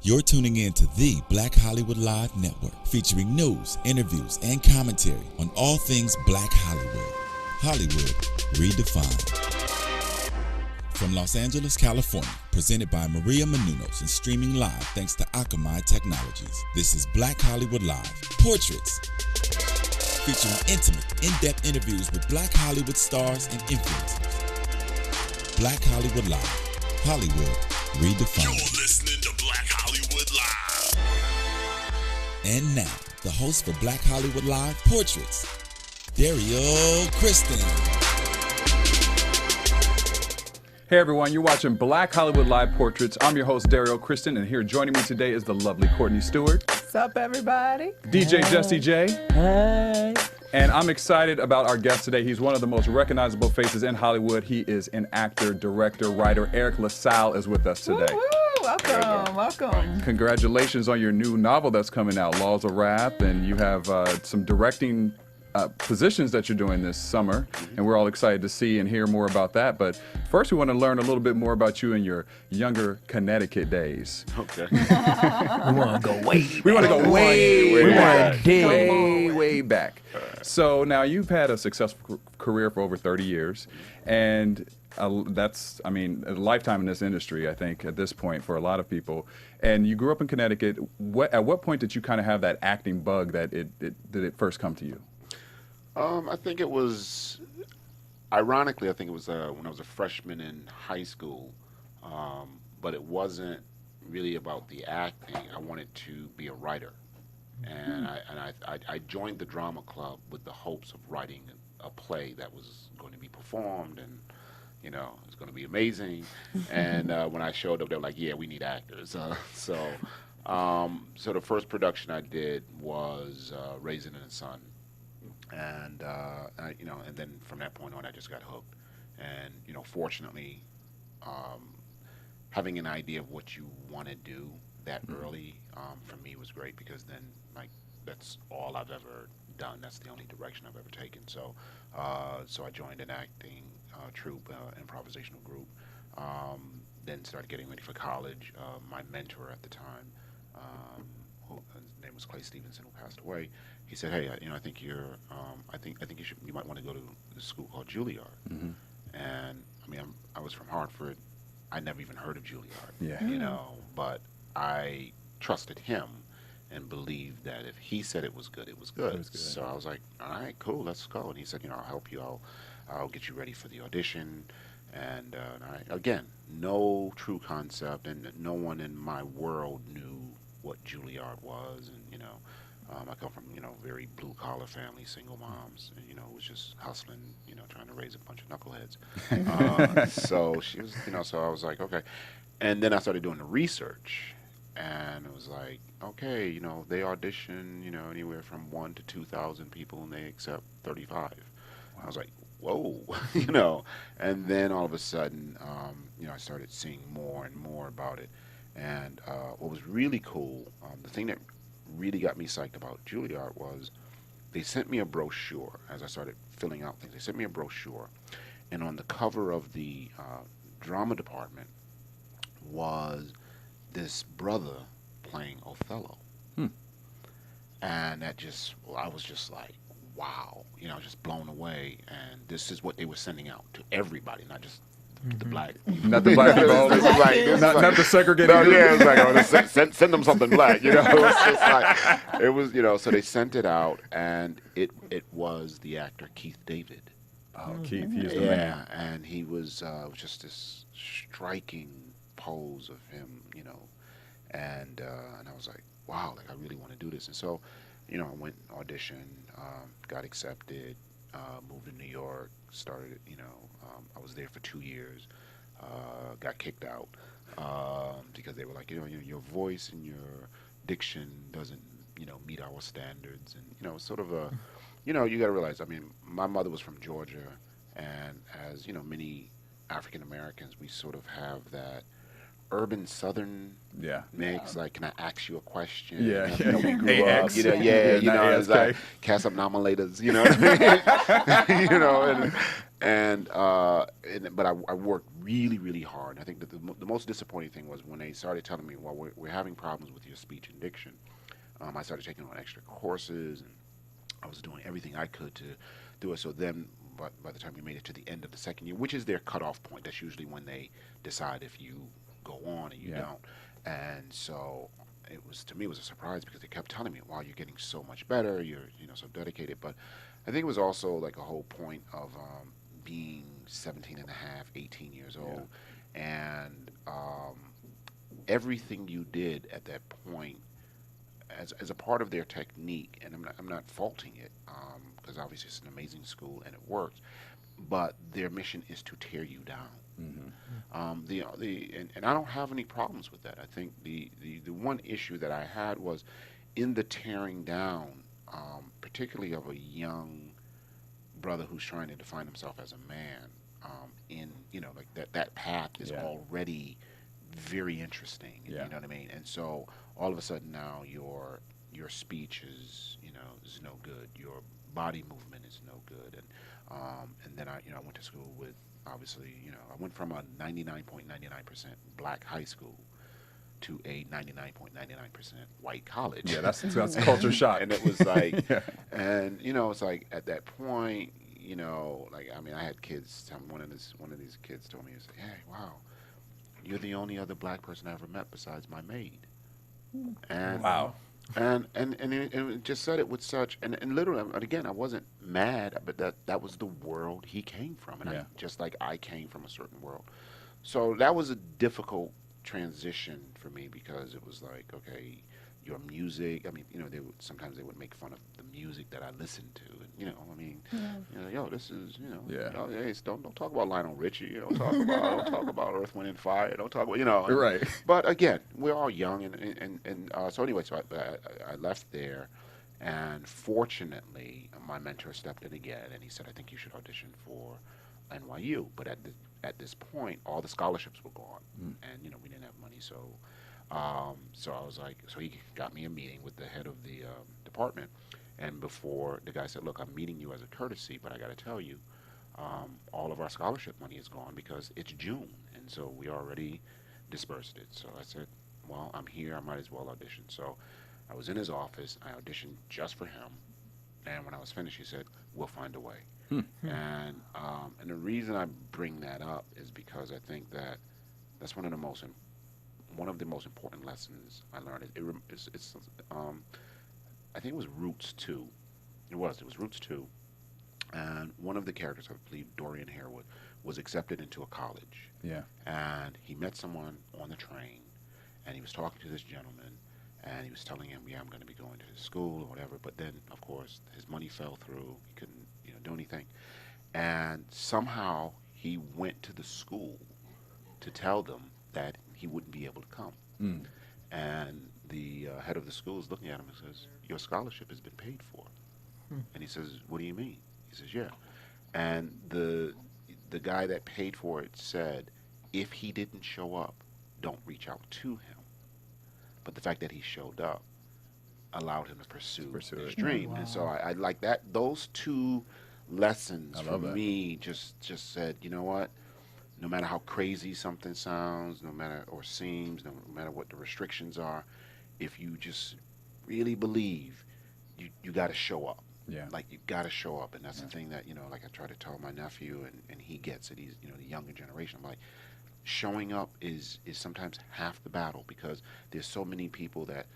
You're tuning in to the Black Hollywood Live Network, featuring news, interviews, and commentary on all things Black Hollywood. Hollywood redefined. From Los Angeles, California, presented by Maria Menounos and streaming live thanks to Akamai Technologies. This is Black Hollywood Live, Portraits, featuring intimate, in-depth interviews with Black Hollywood stars and influencers. Black Hollywood Live, Hollywood redefined. You're listening to Black Hollywood Live. And now, the host for Black Hollywood Live Portraits, Derrial Christon. Hey everyone, you're watching Black Hollywood Live Portraits. I'm your host, Derrial Christon, and here joining me today is the lovely Courtney Stewart. What's up, everybody? DJ Jesse J. Hey. And I'm excited about our guest today. He's one of the most recognizable faces in Hollywood. He is an actor, director, writer. Eriq La Salle is with us today. Woo-hoo. Welcome. Congratulations on your new novel that's coming out, Laws of Rap, and you have some directing positions that you're doing this summer, and we're all excited to see and hear more about that. But first, we want to learn a little bit more about you in your younger Connecticut days. Okay. We want to go way back. We want to go way way back. So now you've had a successful career for over 30 years, and that's, I mean, a lifetime in this industry, I think, at this point for a lot of people. And you grew up in Connecticut. At what point did you kind of have that acting bug that did it first come to you? I think it was, ironically, I think it was when I was a freshman in high school, but it wasn't really about the acting. I wanted to be a writer, and I joined the drama club with the hopes of writing a play that was going to be performed, and you know, it was going to be amazing. And when I showed up, they were like, "Yeah, we need actors." So the first production I did was Raisin in the Sun. And and then from that point on, I just got hooked. And fortunately, having an idea of what you want to do that early for me was great, because then that's all I've ever done. That's the only direction I've ever taken. So I joined an acting troupe, improvisational group. Then started getting ready for college. My mentor at the time, his name was Clay Stevenson, who passed away. He said, "Hey, I think you're. I think you might want to go to this school called Juilliard." Mm-hmm. And I mean, I was from Hartford. I never even heard of Juilliard. Yeah. But I trusted him and believed that if he said it was good, it was good. So I was like, "All right, cool, let's go." And he said, "I'll help you. I'll get you ready for the audition." And again, no true concept, and no one in my world knew what Juilliard was, and I come from very blue collar family, single moms, and was just hustling, trying to raise a bunch of knuckleheads. So she was, so I was like, okay, and then I started doing the research, and it was like, okay, they audition, anywhere from 1,000 to 2,000 people, and they accept 35. Wow. I was like, whoa, and then all of a sudden, I started seeing more and more about it. And what was really cool, the thing that really got me psyched about Juilliard was they sent me a brochure as I started filling out things. They sent me a brochure, and on the cover of the drama department was this brother playing Othello. And I was just like, wow, just blown away. And this is what they were sending out to everybody, not just the black, not the black people, not the segregated. No, yeah, it's like, send them something black, It was just like, it was, so they sent it out, and it was the actor Keith David. Oh, Keith, he's the man. And he was just this striking pose of him, and I was like, wow, I really want to do this. And so, I went auditioned, got accepted, moved to New York, started, I was there for 2 years, got kicked out because they were like, your voice and your diction doesn't, meet our standards. And, sort of a, you got to realize, I mean, my mother was from Georgia, and as, many African Americans, we sort of have that urban Southern mix. Like, can I ask you a question? Yeah. We grew up, it's like Casa Nominatas, what I mean? But I worked really, really hard. I think that the most disappointing thing was when they started telling me, well, we're having problems with your speech and diction. I started taking on extra courses, and I was doing everything I could to do it. So then, by the time we made it to the end of the second year, which is their cutoff point, that's usually when they decide if you go on and you don't. And so to me, it was a surprise because they kept telling me, wow, you're getting so much better, you're so dedicated. But I think it was also like a whole point of being 17 and a half, 18 years old, and everything you did at that point as a part of their technique, and I'm not faulting it, because obviously it's an amazing school and it works, but their mission is to tear you down. And I don't have any problems with that. I think the one issue that I had was in the tearing down, particularly of a young brother who's trying to define himself as a man, like that path is already very interesting. You know what I mean? And so all of a sudden now your speech is no good. Your body movement is no good. And then I went to school with, obviously, I went from a 99.99% black high school to a 99.99% white college. Yeah, that's culture shock. And it was like, and it's like at that point, I had kids. One of these kids told me, he said, "Hey, wow, you're the only other black person I ever met besides my maid." And wow. And it just said it with such, and literally, again, I wasn't mad, but that was the world he came from, and just like I came from a certain world. So that was a difficult transition for me because it was like, okay, your music. I mean, sometimes they would make fun of the music that I listened to, and yo, this is, hey, don't talk about Lionel Richie. Don't talk about Earth, Wind and Fire. Don't talk about, Right. But again, we're all young, and so anyway, so I left there, and fortunately, my mentor stepped in again, and he said, I think you should audition for NYU. But at this point, all the scholarships were gone, and we didn't have money, so I was like, so he got me a meeting with the head of the department, and before the guy said, look, I'm meeting you as a courtesy, but I got to tell you, all of our scholarship money is gone because it's June, and so we already dispersed it. So I said, well, I'm here, I might as well audition. So I was in his office, I auditioned just for him, and when I was finished, he said, we'll find a way. And the reason I bring that up is because I think that's one of the most important lessons I learned. I think it was Roots 2. It was Roots 2. And one of the characters, I believe Dorian Harewood, was accepted into a college. Yeah. And he met someone on the train, and he was talking to this gentleman, and he was telling him, I'm going to be going to his school or whatever. But then, of course, his money fell through. He couldn't, do anything. And somehow he went to the school to tell them that he wouldn't be able to come. And the head of the school is looking at him and says, your scholarship has been paid for. And he says, what do you mean? He says, yeah. And the guy that paid for it said, if he didn't show up, don't reach out to him. But the fact that he showed up allowed him to pursue his dream. Wow. And so I like that. Those two lessons for me just said, you know what? No matter how crazy something sounds, no matter what the restrictions are, if you just really believe, you got to show up. Yeah. Like, you got to show up. And that's the thing that, like I try to tell my nephew, and he gets it. He's, the younger generation. I'm like, showing up is sometimes half the battle, because there's so many people that,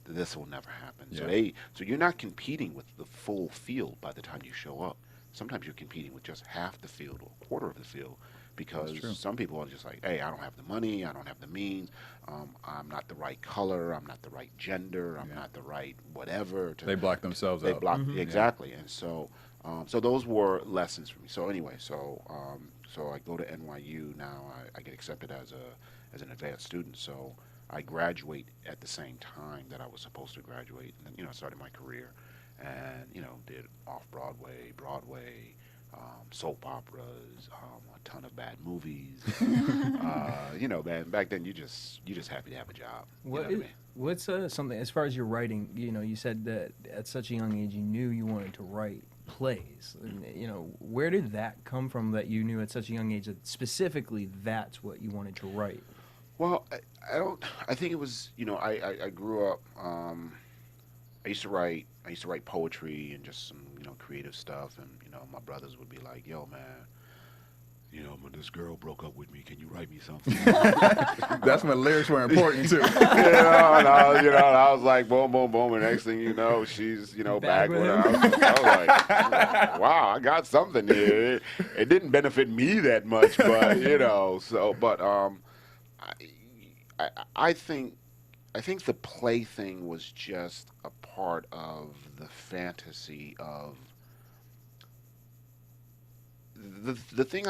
this will never happen. Yeah. So you're not competing with the full field by the time you show up. Sometimes you're competing with just half the field or a quarter of the field, because some people are just like, hey, I don't have the money, I don't have the means, I'm not the right color, I'm not the right gender, I'm not the right whatever. They block themselves out. They block, exactly. And so those were lessons for me. So anyway, so I go to NYU now. I get accepted as an advanced student. So I graduate at the same time that I was supposed to graduate, and I started my career, and did Broadway, soap operas, a ton of bad movies. Man, back then you just happy to have a job. What's something as far as your writing? You said that at such a young age you knew you wanted to write. plays. And, where did that come from that you knew at such a young age that specifically that's what you wanted to write? Well, I think it was, I grew up, I used to write poetry and just some, creative stuff. And, my brothers would be like, yo, man, when this girl broke up with me, can you write me something? That's when lyrics were important too. And I was like, boom, boom, boom. And next thing you know, she's, back with her. I was like, wow, I got something here. It didn't benefit me that much, but, I think the play thing was just a part of the fantasy of the thing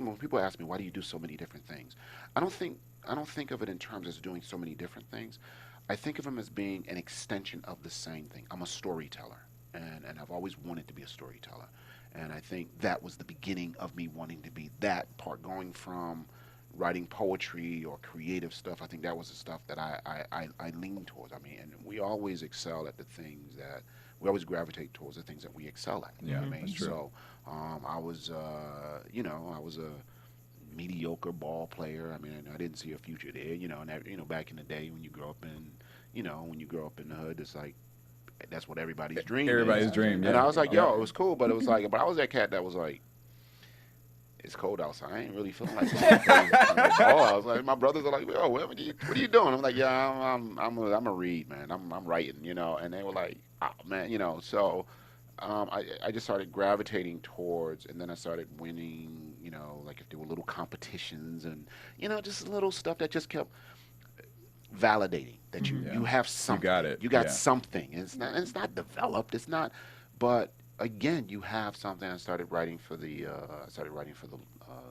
when people ask me, why do you do so many different things? I don't think of it in terms as doing so many different things. I think of them as being an extension of the same thing. I'm a storyteller, and I've always wanted to be a storyteller. And I think that was the beginning of me wanting to be that part, going from writing poetry or creative stuff. I think that was the stuff that I leaned towards. I mean, and we always excel at the things that we always gravitate towards the things that we excel at. You know what I mean? That's true. So I was a mediocre ball player. I mean, I didn't see a future there. And back in the day when you grow up in the hood, it's like that's what everybody's dream. Everybody's dream. Yeah. And I was like, yo, it was cool, but it was like, but I was that cat that was like, it's cold outside. I ain't really feeling like that. I was like, my brothers are like, "Yo, what are you doing?" I'm like, "Yeah, I'm a read, man. I'm writing, And they were like, "Oh, man, So I just started gravitating towards, and then I started winning, like if there were little competitions and just little stuff that just kept validating that you have something. You got it. You got something. And it's not developed. It's not, but. Again, you have something. I started writing for the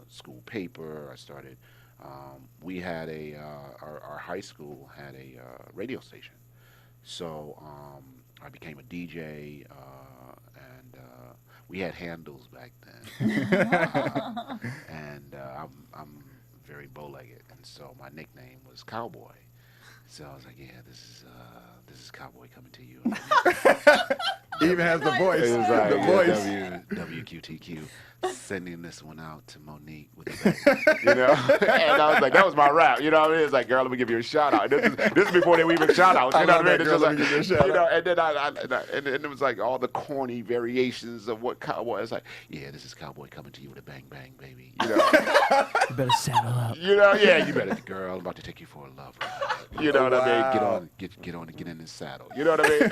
school paper. I started. We had our high school had a radio station, so I became a DJ, and we had handles back then. And I'm very bow-legged, and so my nickname was Cowboy. So I was like, yeah, this is Cowboy coming to you. He even has the voice. It was like, the voice. WQTQ, sending this one out to Monique with the baby, And I was like, that was my rap, what I mean? It's like, girl, let me give you a shout out. This is before they were even shout outs, I what I mean? Girl, let me give you a shout out. And then and it was like all the corny variations of what Cowboy. It's like, yeah, this is Cowboy coming to you with a bang bang, baby. You better saddle up. You better, girl, I'm about to take you for a love ride. You know what I mean? Get on and get in the saddle. You know what I mean?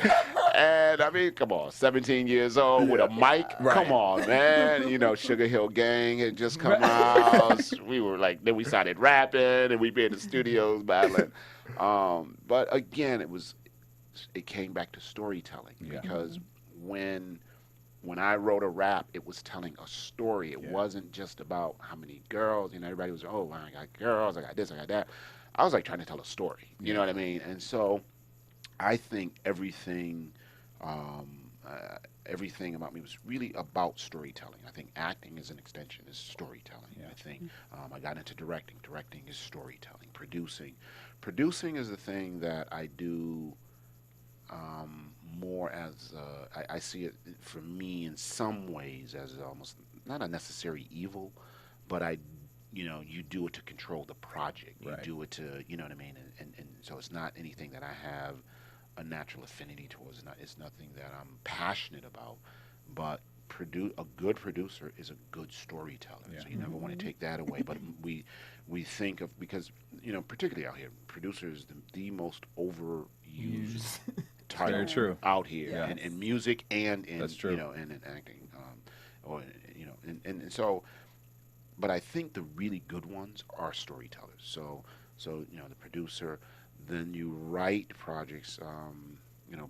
And I mean, come on, 17 years old with a mic. Right. Come on, man. Sugar Hill Gang had just come out. We were like, then we started rapping and we'd be in the studios battling. But again, it came back to storytelling because when I wrote a rap, it was telling a story. It wasn't just about how many girls. Everybody was, oh, I got girls, I got this, I got that. I was like trying to tell a story. You know what I mean? And so I think everything about me was really about storytelling. I think acting is an extension, is storytelling. I think I got into directing. Directing is storytelling. Producing is the thing that I do more as I see it for me in some ways as almost not a necessary evil, but you do it to control the project. You do it to, you know what I mean? And so it's not anything that I have a natural affinity towards. It's nothing that I'm passionate about. But a good producer is a good storyteller. Yeah. So you never want to take that away. But we think of, because, particularly out here, producers, the most overused title out here in music and in, and in acting. And so, but I think the really good ones are storytellers. So the producer, then you write projects.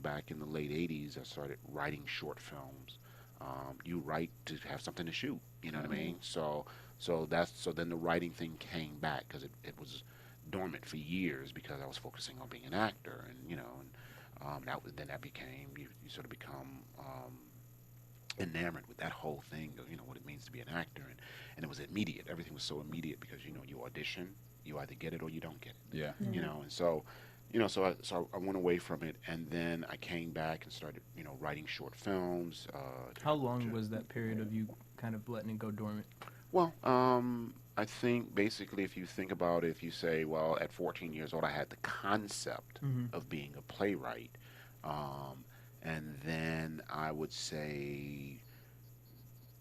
Back in the late '80s, I started writing short films. You write to have something to shoot. You know what I mean? So then the writing thing came back because it was dormant for years because I was focusing on being an actor, and that became you sort of become enamored with that whole thing of what it means to be an actor, and it was immediate. Everything was so immediate because you audition, you either get it or you don't get it. Yeah. And so so I went away from it, and then I came back and started, writing short films. How long was that period of you kind of letting it go dormant? Well, I think basically if you think about it, if you say, well, at 14 years old, I had the concept of being a playwright. And then I would say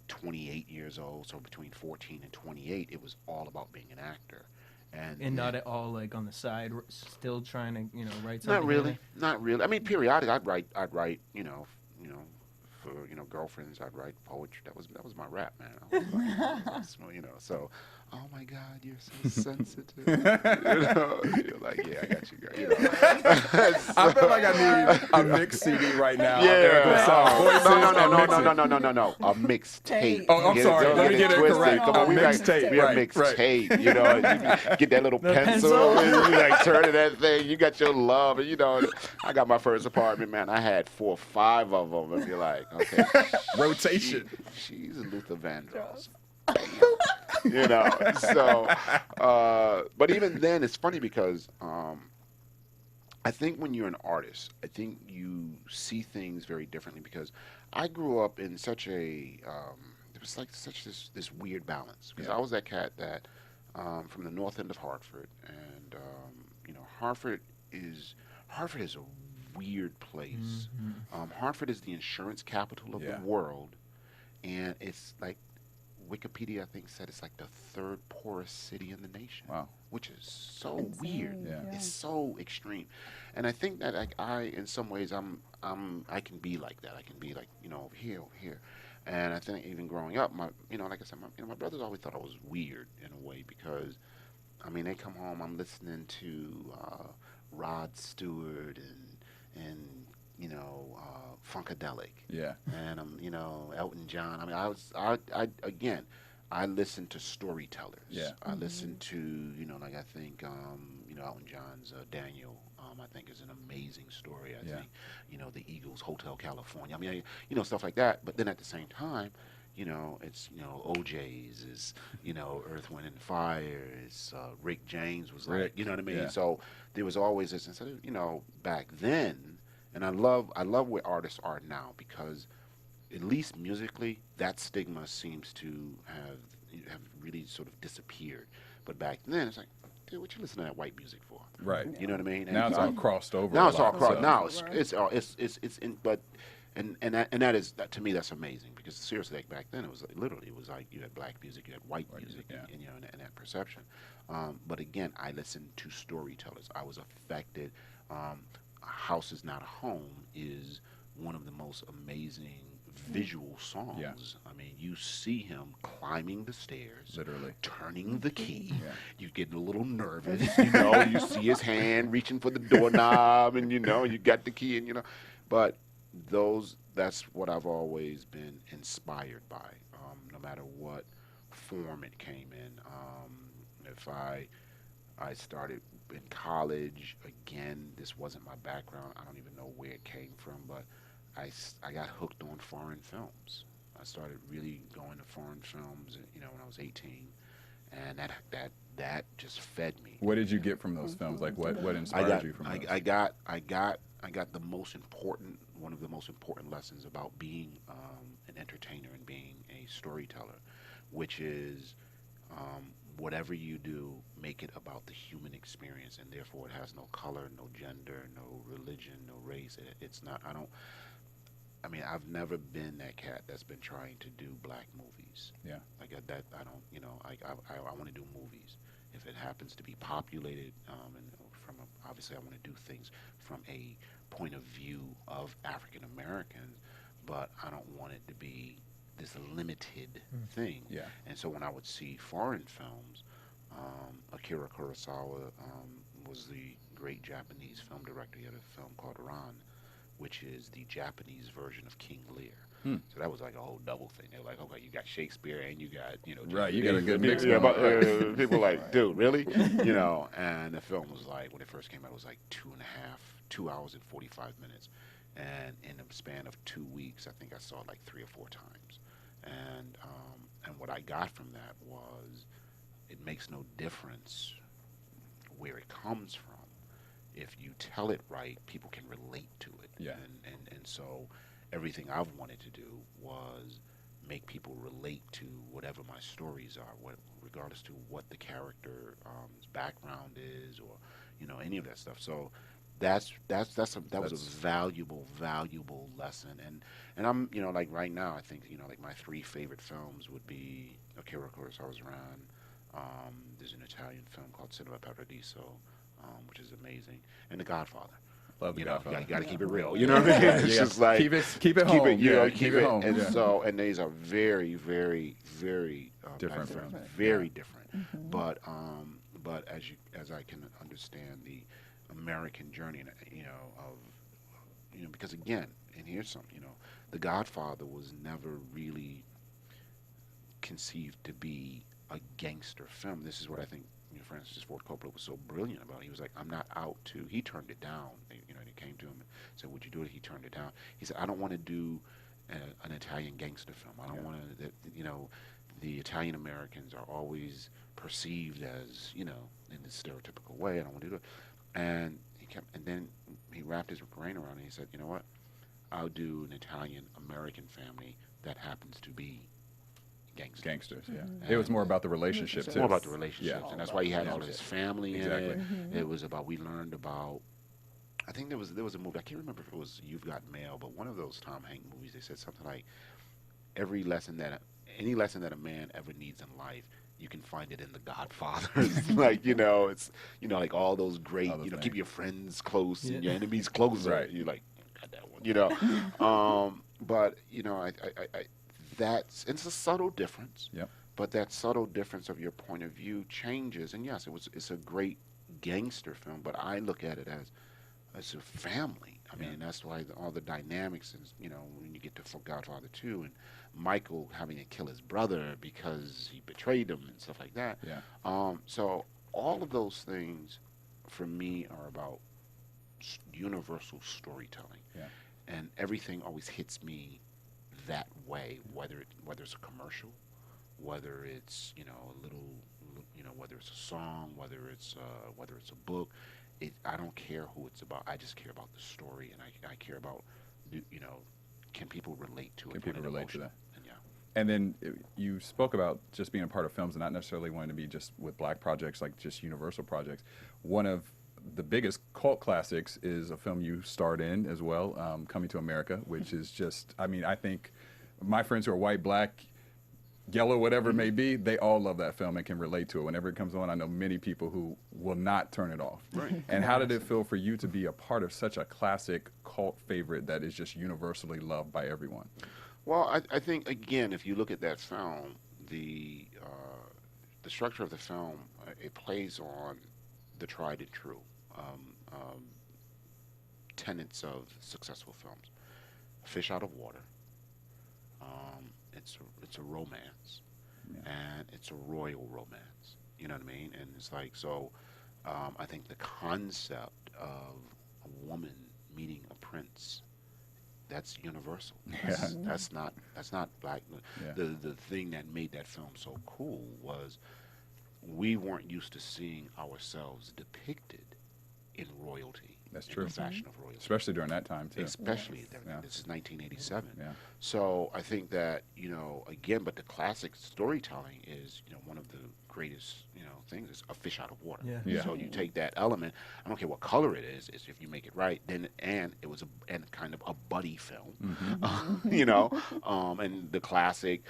28 years old, so between 14 and 28, it was all about being an actor. And not at all like on the side, still trying to, write something? Not really. I mean, periodically, I'd write, for girlfriends, I'd write poetry. That was my rap, man. I was like, so, oh my God, you're so sensitive. You're like, yeah, I got you, girl. I feel like I need a mix CD right now. Yeah. No. A mixtape. Oh, I'm sorry. Let me get it correct. Come on, A mixtape. We have mixtape. You get that little pencil and you turn that thing. You got your love, and I got my first apartment, man. I had 4 or 5 of them, and you're like, okay, rotation. She's Luther Vandross. So, but even then, it's funny because I think when you're an artist, I think you see things very differently because I grew up in such a, it was like such this weird balance because I was that cat that from the north end of Hartford, and Hartford is a weird place. Hartford is the insurance capital of the world, and it's like Wikipedia, I think, said it's like the 3rd poorest city in the nation. Wow. Which is so weird. Yeah. It's so extreme. And I think that in some ways, I can be like that. I can be like, over here. And I think even growing up, like I said, my brothers always thought I was weird in a way because, they come home, I'm listening to Rod Stewart and Funkadelic. Yeah. And Elton John. I listened to storytellers. Yeah. I listened to, I think, Elton John's Daniel, I think is an amazing story. I think, the Eagles, Hotel California. Stuff like that. But then at the same time, it's, OJ's is, Earth, Wind and Fire. It's Rick James was like, you know what I mean? Yeah. So there was always this, instead of, back then, and I love where artists are now because, at least musically, that stigma seems to have really sort of disappeared. But back then, it's like, dude, what you listen to that white music for? Right. You know what I mean? Now it's all crossed over. Now it's all crossed. Now it's in. But and that is to me that's amazing because seriously, like back then it was like you had black music, you had white music, and that perception. But again, I listened to storytellers. I was affected. A House Is Not a Home is one of the most amazing visual songs. Yeah. You see him climbing the stairs, literally turning the key. Yeah. You get a little nervous, you see his hand reaching for the doorknob, and you got the key, and but that's what I've always been inspired by, no matter what form it came in. If I started in college, again, this wasn't my background. I don't even know where it came from, but I got hooked on foreign films. I started really going to foreign films, when I was 18, and that just fed me. What did you get from those films? Like what inspired you from those? I got one of the most important lessons about being an entertainer and being a storyteller, which is whatever you do, make it about the human experience, and therefore it has no color, no gender, no religion, no race. It's not. I've never been that cat that's been trying to do black movies. Yeah. Like that. I don't. I want to do movies. If it happens to be populated, and obviously I want to do things from a point of view of African Americans, but I don't want it to be this limited thing. Yeah. And so when I would see foreign films, Akira Kurosawa was the great Japanese film director. He had a film called Ran, which is the Japanese version of King Lear. So that was like a whole double thing. They were like, okay, you got Shakespeare and you got, right, you got a good mix. People were like, dude, really? And the film was like, when it first came out, it was like 2 hours and 45 minutes. And in the span of 2 weeks, I think I saw it like 3 or 4 times. And what I got from that was it makes no difference where it comes from. if you tell it right, people can relate to it. Yeah. And so everything I've wanted to do was make people relate to whatever my stories are, regardless to what the character's background is, or any of that stuff. So that was a valuable lesson. And I'm like right now I think like my 3 favorite films would be Akira Kurosawa's Ran. There's an Italian film called Cinema Paradiso, which is amazing, and The Godfather. Love The Godfather. You got to keep it real. You know what I mean? It's just like keep it home. Keep it home. And so, and these are very, very, very different films. Very different. But as I can understand the American journey, because again, and here's something, The Godfather was never really conceived to be a gangster film. This is what I think Francis Ford Coppola was so brilliant about. He was like, I'm not out to. He turned it down. They came to him and said, "Would you do it?" He turned it down. He said, "I don't want to do an Italian gangster film. I don't want to. The Italian Americans are always perceived as in this stereotypical way. I don't want to do it." And then he wrapped his brain around it. And he said, "You know what? I'll do an Italian American family that happens to be gangsters." Yeah. It was more about the relationship too. More about the relationships, Yeah. and that's why he had all his family Exactly. in it. It was about, we learned about. I think there was a movie. I can't remember if it was You've Got Mail, but one of those Tom Hanks movies. They said something like, any lesson that a man ever needs in life, you can find it in The Godfather. It's like it's like all those great keep your friends close and your enemies closer. Right. You're like, got that one. But it's a subtle difference. Yep. But that subtle difference of your point of view changes. And yes, it's a great gangster film, but I look at it as a family. I mean, that's why all the dynamics, and when you get to Godfather 2, and Michael having to kill his brother because he betrayed him and stuff like that. Yeah. So all of those things, for me, are about universal storytelling. Yeah. And everything always hits me that way, whether it's a commercial, whether it's a little, whether it's a song, whether it's a book. I don't care who it's about. I just care about the story, and I care about can people relate to it? Can people relate to that? And, and then you spoke about just being a part of films and not necessarily wanting to be just with Black projects, like just universal projects. One of the biggest cult classics is a film you starred in as well, Coming to America, which is just, I think my friends who are white, Black, yellow, whatever it may be, they all love that film and can relate to it. Whenever it comes on, I know many people who will not turn it off. Right. And how did it feel for you to be a part of such a classic cult favorite that is just universally loved by everyone? Well, I think, again, if you look at that film, the structure of the film, it plays on the tried and true tenets of successful films. Fish out of water. It's a romance, and it's a royal romance. You know what I mean? And it's like, so I think the concept of a woman meeting a prince, that's universal. That's not Black. Yeah. The thing that made that film so cool was we weren't used to seeing ourselves depicted in royalty. That's true. In the fashion of royalty. Especially during that time, too. Especially, this is 1987. Yeah. So I think that, again, but the classic storytelling is, one of the greatest, things is a fish out of water. Yeah. So you take that element, I don't care what color it is if you make it right, then, and it was kind of a buddy film, and the classic,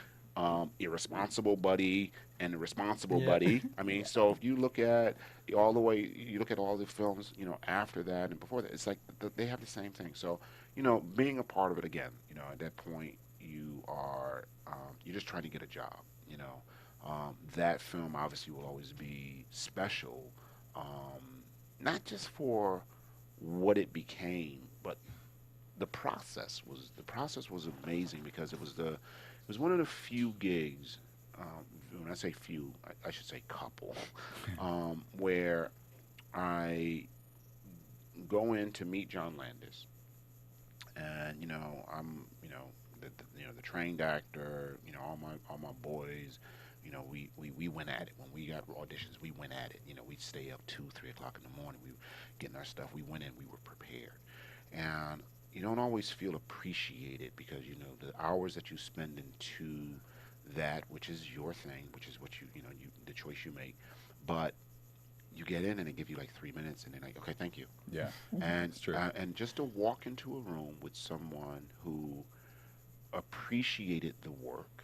irresponsible buddy and the responsible buddy. I mean, so if you look at all the films, after that and before that, it's like they have the same thing. So, being a part of it again, at that point you are, you're just trying to get a job, that film obviously will always be special, not just for what it became, but the process was amazing, because it was one of the few gigs, when I say few, I should say couple, where I go in to meet John Landis, and I'm the trained actor, all my boys, You know, we went at it. When we got auditions, we went at it. You know, we'd stay up 2, 3 o'clock in the morning. We were getting our stuff. We went in, we were prepared. And you don't always feel appreciated because, you know, the hours that you spend into that, which is your thing, which is what the choice you make. But you get in and they give you like 3 minutes and they're like, okay, thank you. Yeah. And It's true. and just to walk into a room with someone who appreciated the work,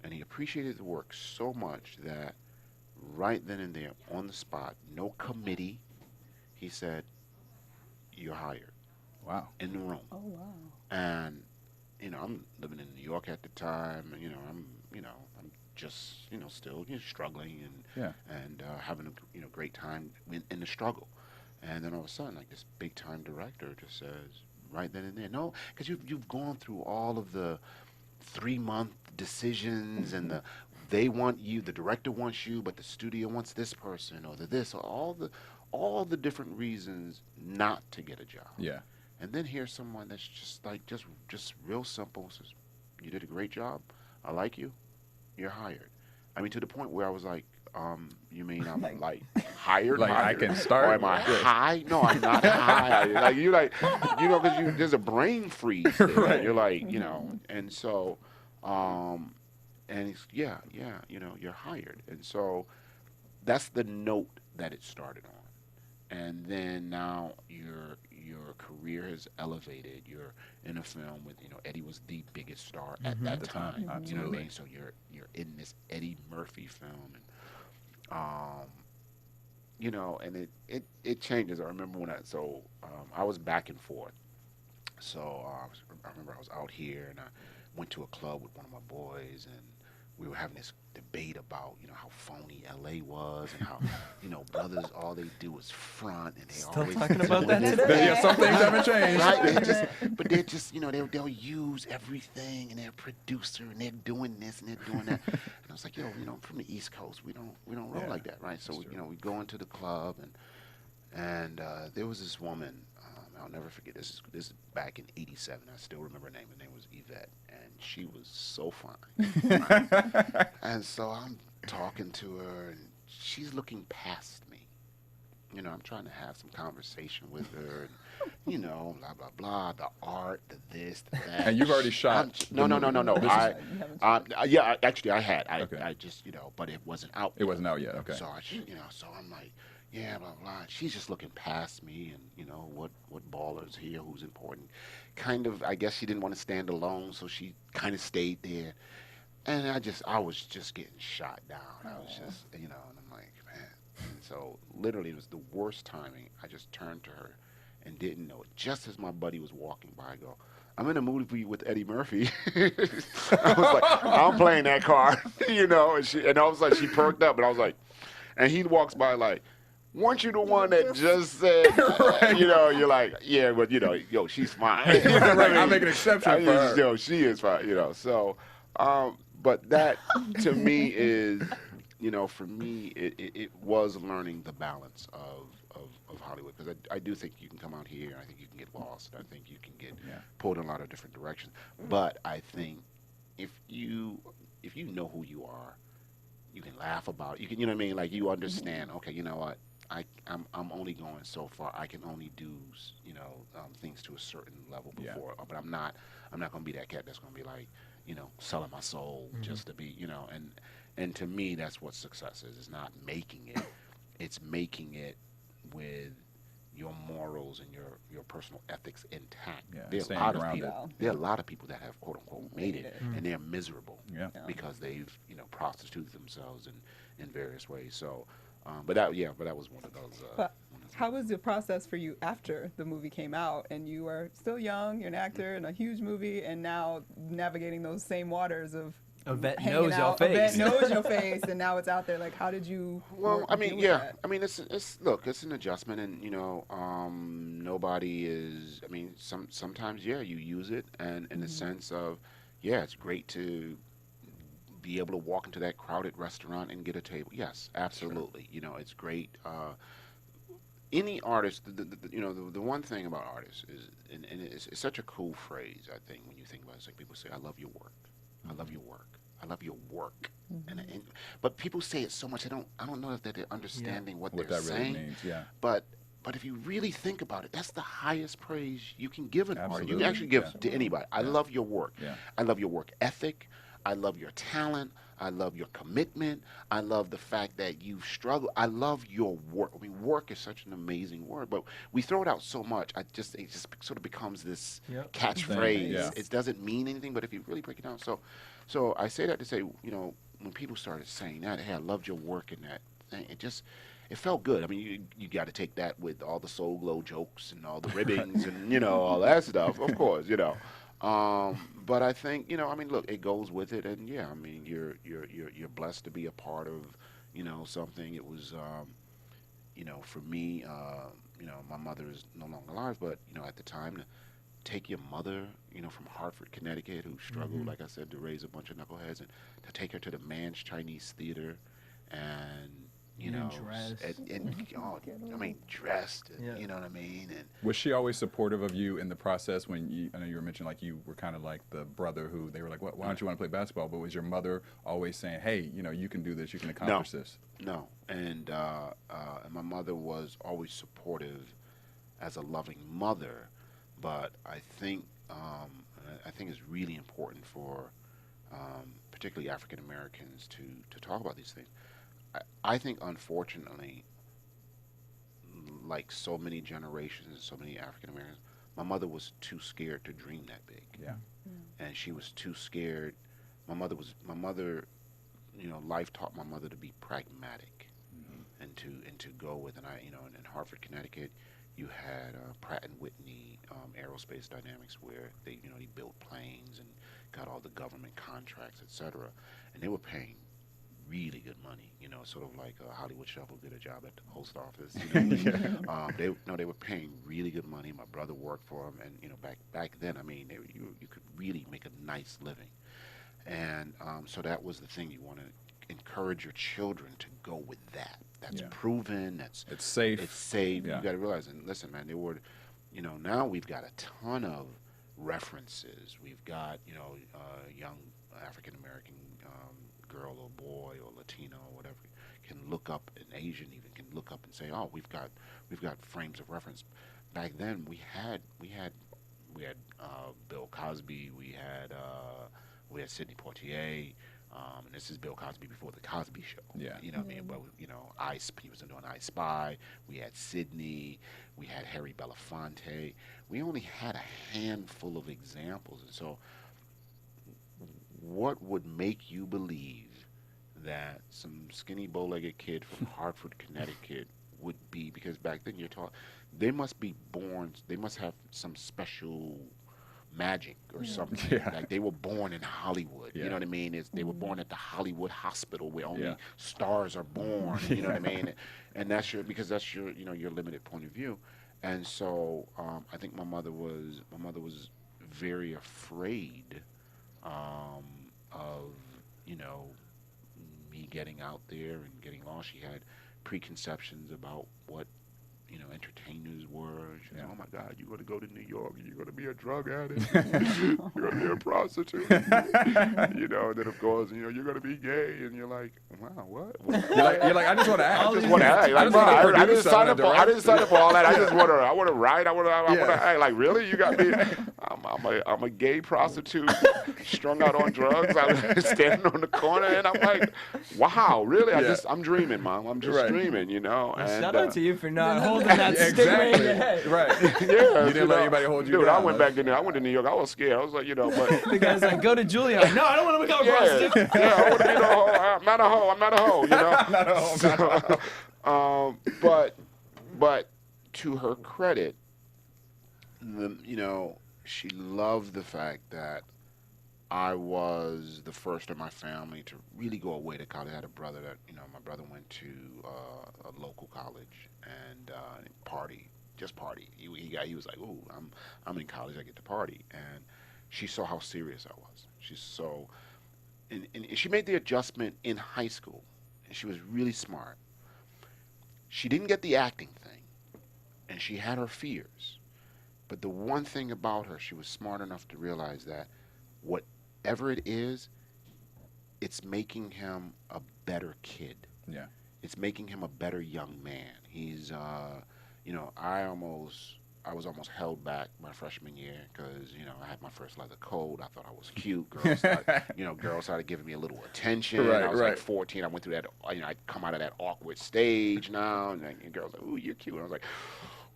and he appreciated the work so much that right then and there, on the spot, no committee, he said, "You're hired." Wow. In the room. Oh, wow. And you know, I'm living in New York at the time, and I'm just still struggling and having a great time in the struggle. And then all of a sudden, like, this big time director just says right then and there, no, because you've gone through all of the 3-month decisions and they want you, the director wants you, but the studio wants this person or all the different reasons not to get a job. Yeah. And then here's someone that's just real simple, says, "You did a great job. I like you. You're hired." I mean, to the point where I was like, "You mean I'm like hired? Like, I hired? can start? Or am I Good. high? No, I'm not high." Because there's a brain freeze there. Right. You're like, and so, and he's, yeah, you're hired. And so that's the note that it started on. And then now your career has elevated. You're in a film with, Eddie was the biggest star at that the time. time, You know what I absolutely. mean? So you're in this Eddie Murphy film, and it changes. I remember when I was back and forth. So I remember I was out here and I went to a club with one of my boys, and we were having this debate about, how phony LA was and how, brothers, all they do is front and they Still always talking about that doing today? Yeah, some things haven't changed. Right? They're just, they'll use everything, and they're a producer and they're doing this and they're doing that. And I was like, I'm from the East Coast. We don't roll Yeah, like that, right? So, we go into the club and there was this woman, I'll never forget, this is back in '87. I still remember her name. Her name was Yvette, and she was so fine. Right? And so I'm talking to her, and she's looking past me. I'm trying to have some conversation with her, and, blah, blah, blah, the art, the this, the that. And you've already shot. No. This is- you haven't Yeah, actually I had. Okay. I just, but it wasn't out. It wasn't out yet. Okay. So so I'm like, yeah, blah, blah. She's just looking past me and, what baller's here, who's important. Kind of, I guess she didn't want to stand alone, so she kind of stayed there. And I was just getting shot down. I was just, and I'm like, man. And so literally it was the worst timing. I just turned to her and didn't know it. Just as my buddy was walking by, I go, "I'm in a movie with Eddie Murphy." I was like, "I'm playing that card," and all of a sudden she perked up, and I was like, and he walks by like, "Weren't you the one that just said," you're like, "Yeah, but she's fine." Right, I'll make an exception for her. She is fine, so, but that to me is, for me, it was learning the balance of Hollywood, because I do think you can come out here and I think you can get lost. I think you can get pulled in a lot of different directions. But I think if you know who you are, you can laugh about it. You can, you know what I mean? Like, you understand, okay, you know what? I'm only going so far. I can only do, things to a certain level before, but I'm not going to be that cat that's going to be like, selling my soul just to be, and to me, that's what success is. It's not making it. It's making it with your morals and your personal ethics intact. Yeah, There are staying a lot of grounded. people. There are a lot of people that have quote unquote made it, and they're miserable Yeah. because they've prostituted themselves in various ways. So, but that was one of those. But how was the process for you after the movie came out and you were still young, you're an actor in a huge movie, and now navigating those same waters of Vet hanging knows your out, face. Vet knows your face, and now it's out there. Like, how did you? Well, I mean, deal with yeah. that? I mean, it's an adjustment, and nobody is. I mean, sometimes you use it, and in the sense of, it's great to be able to walk into that crowded restaurant and get a table. Yes, absolutely. Sure. It's great. Any artist, the one thing about artists is, and it's such a cool phrase. I think when you think about it, it's like people say, "I love your work. I love your work. I love your work. But people say it so much. I don't know if they're understanding what they're that saying. really means, yeah. But if you really think about it, that's the highest praise you can give an artist. You Absolutely, can actually give yeah. to anybody. I love your work. Yeah. I love your work ethic. I love your talent. I love your commitment. I love the fact that you've struggled. I love your work. I mean, work is such an amazing word, but we throw it out so much. It just sort of becomes this catchphrase. Yeah. It doesn't mean anything, but if you really break it down, so I say that to say, you know, when people started saying that, hey, I loved your work in that thing, it felt good. I mean, you got to take that with all the Soul Glow jokes and all the ribbings and, you know, all that stuff, of course, you know. But I think, you know, I mean, look, it goes with it, and yeah, I mean, you're blessed to be a part of, you know, something. It was, you know, for me, you know, my mother is no longer alive, but you know, at the time, to take your mother, you know, from Hartford, Connecticut, who struggled, like I said, to raise a bunch of knuckleheads, and to take her to the Man's Chinese Theater, and you know, I mean, dressed, and, you know what I mean, and Was she always supportive of you in the process when you, I know you were mentioning like you were kind of like the brother who they were like, why don't you want to play basketball? But was your mother always saying, hey, you know, you can do this, you can accomplish this? No, and my mother was always supportive as a loving mother, but I think it's really important for particularly African Americans to talk about these things. I think, unfortunately, like so many generations, so many African Americans, my mother was too scared to dream that big. Yeah. And she was too scared. My mother, you know, life taught my mother to be pragmatic, and to go with. And you know, in Hartford, Connecticut, you had Pratt and Whitney Aerospace Dynamics, where they built planes and got all the government contracts, etc. And they were paying really good money, you know, sort of like Hollywood Shuffle did a job at the post office. You know? They were paying really good money. My brother worked for them, and you know, back then, I mean, you could really make a nice living, and so that was the thing. You want to encourage your children to go with that. That's proven. It's safe. It's safe. Yeah. You got to realize, and listen, man, they were, you know, now we've got a ton of references. We've got, you know, young African American girl or boy or Latino or whatever can look up, an Asian even can look up and say, oh, we've got frames of reference. Back then we had Bill Cosby, we had Sidney Poitier, and this is Bill Cosby before the Cosby Show. Yeah. You know what I mean? But you know, he was doing I Spy. We had Sidney. We had Harry Belafonte. We only had a handful of examples, and so what would make you believe that some skinny bow-legged kid from Hartford, Connecticut would be, because back then you're taught they must be born, they must have some special magic or something. Yeah. Like they were born in Hollywood. You know what I mean? They were born at the Hollywood Hospital where only stars are born. You know what I mean? And that's your you know, your limited point of view. And so I think my mother was very afraid of, you know, me getting out there and getting lost. She had preconceptions about what, you know, entertainers were. She said, oh my God, you're going to go to New York and you're going to be a drug addict. You're going to be a prostitute. You know, and then of course, you know, you're going to be gay. And you're like, wow, what? You're like, I just want to act. I just want to act. Like, I didn't sign up for all that. I just want to write. I want to act. Like, really? You got me? I'm a gay prostitute strung out on drugs. I'm standing on the corner and I'm like, wow, really? I'm dreaming, Mom. I'm just dreaming, you know. Well, and, shout out to you for not holding that stigma in your head. Right. Yeah, You didn't let anybody hold you dude, down. I went back in there. I went to New York. I was scared. I was like, you know, but The guy's like, go to Juilliard. No, I don't want to become a prostitute. I want to be a hoe. I'm not a hoe. I'm not a hoe. You know. Not a hoe, not a hoe. But to her credit, you know, she loved the fact that I was the first in my family to really go away to college. I had a brother that, you know, my brother went to a local college and party. He was like, ooh, I'm in college, I get to party. And she saw how serious I was. And she made the adjustment in high school, and she was really smart. She didn't get the acting thing, and she had her fears. But the one thing about her, she was smart enough to realize that whatever it is it's making him a better kid. Yeah. It's making him a better young man. He's, you know, I was almost held back my freshman year because, you know, I had my first leather coat. I thought I was cute. Girls started giving me a little attention. Right, I was right. like 14. I went through that, you know, I come out of that awkward stage now, and girls like, ooh, you're cute. And I was like,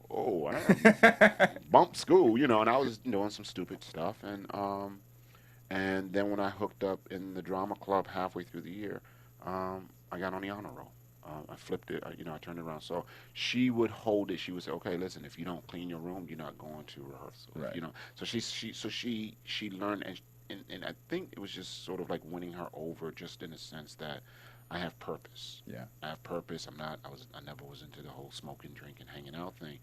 oh, I bumped school, you know, and I was doing some stupid stuff. And then when I hooked up in the drama club halfway through the year, I got on the honor roll. I flipped it, you know, I turned it around. So she would hold it. She would say, okay, listen, if you don't clean your room, you're not going to rehearsal. Right. You know, so she learned, and I think it was just sort of like winning her over, just in the sense that I have purpose. Yeah. I have purpose. I never was into the whole smoking, drinking, hanging out thing.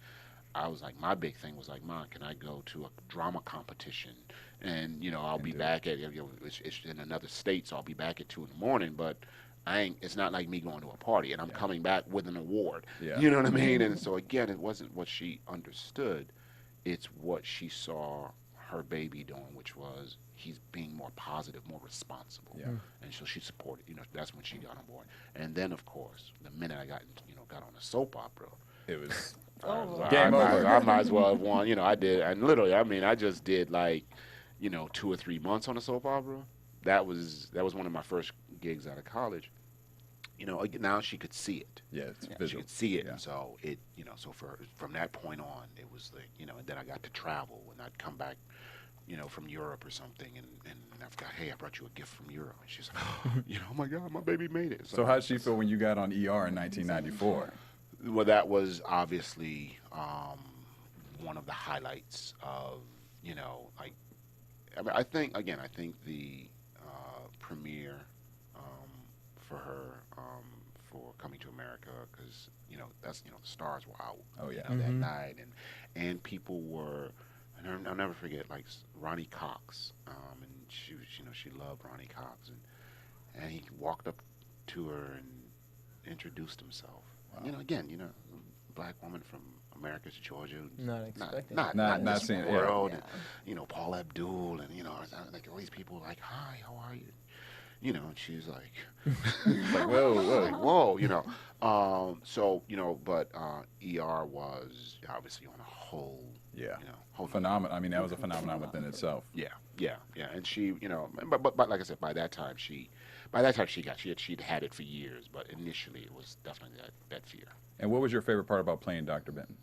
I was like, my big thing was like, Mom, can I go to a drama competition? And, you know, I'll be back at, you know, it's in another state, so I'll be back at 2 a.m. But it's not like me going to a party and I'm coming back with an award. Yeah. You know what I mean? And so again, it wasn't what she understood. It's what she saw her baby doing, which was he's being more positive, more responsible. Yeah. And so she supported, you know, that's when she got on board. And then of course, the minute I got on a soap opera, It was Game over. I might as well have won. You know, I did, and literally, I mean, I just did like, you know, 2 or 3 months on a soap opera. That was one of my first gigs out of college. You know, now she could see it. Yeah, it's She visual. could see it, Yeah. and so it, you know, so from that point on, it was like, you know, and then I got to travel, and I'd come back, you know, from Europe or something, and I forgot, hey, I brought you a gift from Europe, and she's like, you know, oh my God, my baby made it. So how did she feel when you got on ER in 1994? Well, that was obviously one of the highlights of, you know, like, I mean, I think the premiere for her for Coming to America, because, you know, that's, you know, the stars were out. Oh, yeah. You know, that night, and people were, and I'll never forget, like Ronnie Cox, and she was, you know, she loved Ronnie Cox, and he walked up to her and introduced himself. You know, again, you know, black woman from America's Georgia. Not expecting Not Not this seeing it, yeah. world. Yeah. And, you know, Paul Abdul, and, you know, like all these people like, hi, how are you? You know, and she's like, Like, whoa, like, whoa, you know. So, you know, but ER was obviously on a whole, Yeah. you know, whole Phenomenon. I mean, that was a phenomenon within itself. yeah. And she, you know, but like I said, by that time she'd had it for years, but initially it was definitely that fear. And what was your favorite part about playing Dr. Benton?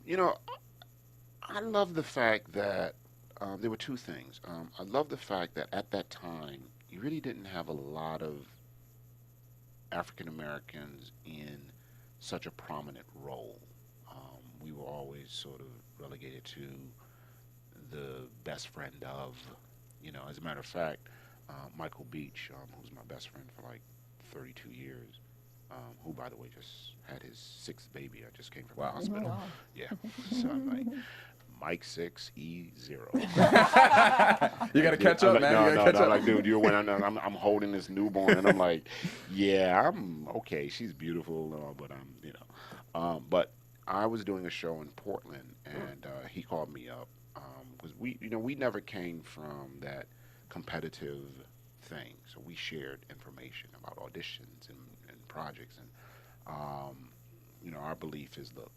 You know, I love the fact that there were two things. I love the fact that at that time you really didn't have a lot of African Americans in such a prominent role. We were always sort of relegated to the best friend of, you know, as a matter of fact, Michael Beach, who's my best friend for like 32 years, who, by the way, just had his 6th baby. I just came from the hospital. Wow. Yeah. So I'm like, Mike 6, E 0. You got to catch up, I'm like, man. No, You got to catch up. like, dude, you're when I'm holding this newborn, and I'm like, yeah, I'm okay. She's beautiful, but I'm, you know, but I was doing a show in Portland, and he called me up because we never came from that competitive thing, so we shared information about auditions and projects, and you know, our belief is, look,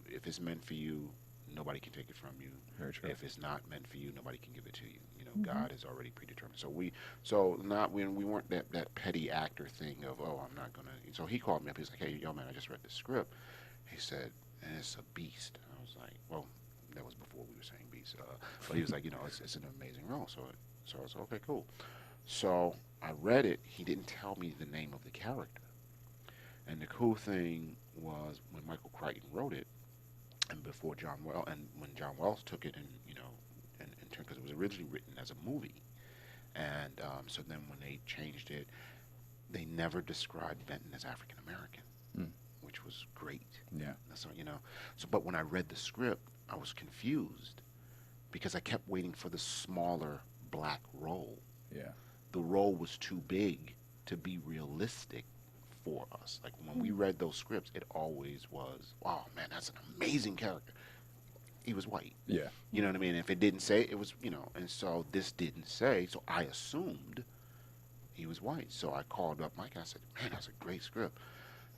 if it's meant for you, nobody can take it from you. Very true. If it's not meant for you, nobody can give it to you. You know, God is already predetermined. So not when we weren't that petty actor thing of, oh, I'm not gonna. So he called me up. He's like, hey, yo, man, I just read the script. He said, and it's a beast. And I was like, well, that was before we were saying beast. But he was like, you know, it's an amazing role. So I was okay, cool. So I read it. He didn't tell me the name of the character. And the cool thing was when Michael Crichton wrote it, and before when John Wells took it, and you know, and because it was originally written as a movie, and so then when they changed it, they never described Benton as African American, which was great. Yeah. So you know, but when I read the script, I was confused because I kept waiting for the smaller black role. Yeah. The role was too big to be realistic for us. Like when we read those scripts, it always was, wow, man, that's an amazing character. he was white. Yeah. You know what I mean? If it didn't say it was, and so this didn't say, so I assumed he was white. So I called up Mike and I said, man, that's a great script.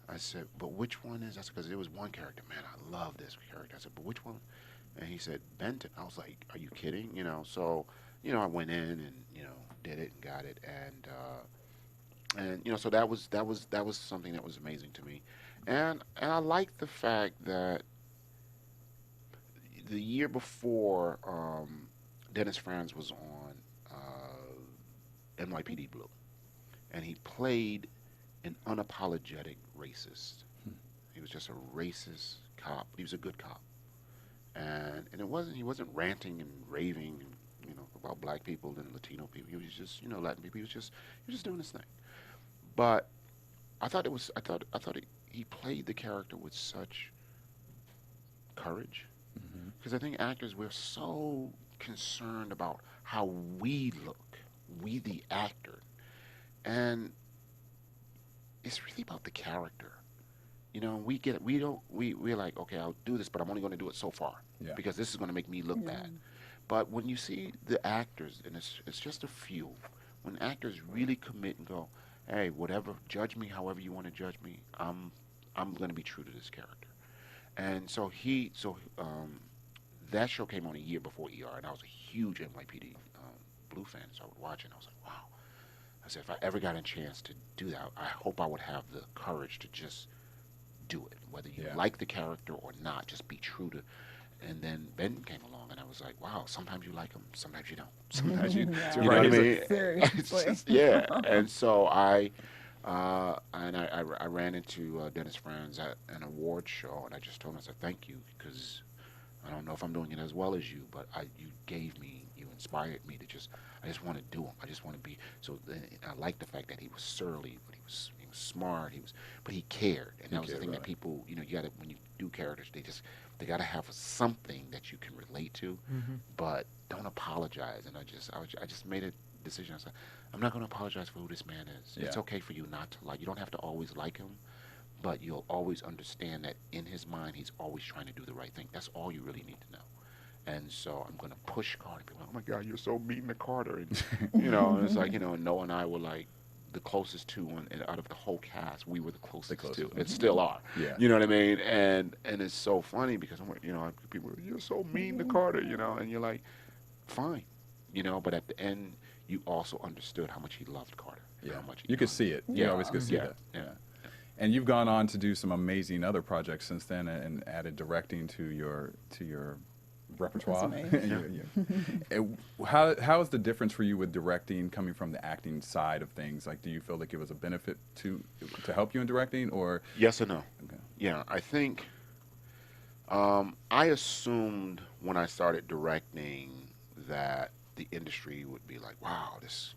I said, but which one is that? Because there was one character, man, I love this character. I said, but which one? And he said, Benton. I was like, are you kidding? So, I went in and, did it and got it. And so that was something that was amazing to me. And I like the fact that the year before, Dennis Franz was on NYPD Blue, and he played an unapologetic racist. He was just a racist cop. He was a good cop, and he wasn't ranting and raving, about black people and Latino people. He was just, Latin people. He was just doing his thing. But I thought he played the character with such courage, because I think actors, we're so concerned about how we look, we the actor, and it's really about the character. We're like, okay, I'll do this, but I'm only going to do it so far, because this is going to make me look bad. But when you see the actors, and it's just a few, when actors really commit and go, hey, whatever, judge me however you want to judge me, I'm going to be true to this character. And so that show came on a year before ER, and I was a huge NYPD Blue fan, so I would watch it, and I was like, wow. I said, if I ever got a chance to do that, I hope I would have the courage to just do it, whether you like the character or not, just be true to. And then Benton came along, and I was like, wow, sometimes you like him, sometimes you don't. Sometimes you, you know what I mean? It's just, and so I ran into Dennis Franz at an award show, and I just told him, I said, thank you, because I don't know if I'm doing it as well as you, but you inspired me to I just want to do them. I just want to be, so I like the fact that he was surly, but he was smart, but he cared, and that was the thing that people, you gotta, when you do characters, they gotta have something that you can relate to, but don't apologize. And I just made a decision. I said, I'm not going to apologize for who this man is. It's okay for you not to like. You don't have to always like him, but you'll always understand that in his mind, he's always trying to do the right thing. That's all you really need to know. And so I'm going to push Carter. People are like, oh my God, you're so mean to Carter. And, and it's like, and Noah and I were like the closest to one, and out of the whole cast, we were the closest to. And still are. Yeah. You know what I mean? And it's so funny because I'm like, people are, you're so mean to Carter, and you're like, fine, but at the end, you also understood how much he loved Carter. Yeah. How much you could see it. You always could see that. Yeah. And you've gone on to do some amazing other projects since then, and added directing to your repertoire. How is the difference for you with directing coming from the acting side of things? Like, do you feel like it was a benefit to help you in directing, or? Yes and no. Okay. Yeah, I think I assumed when I started directing that the industry would be like, wow, this,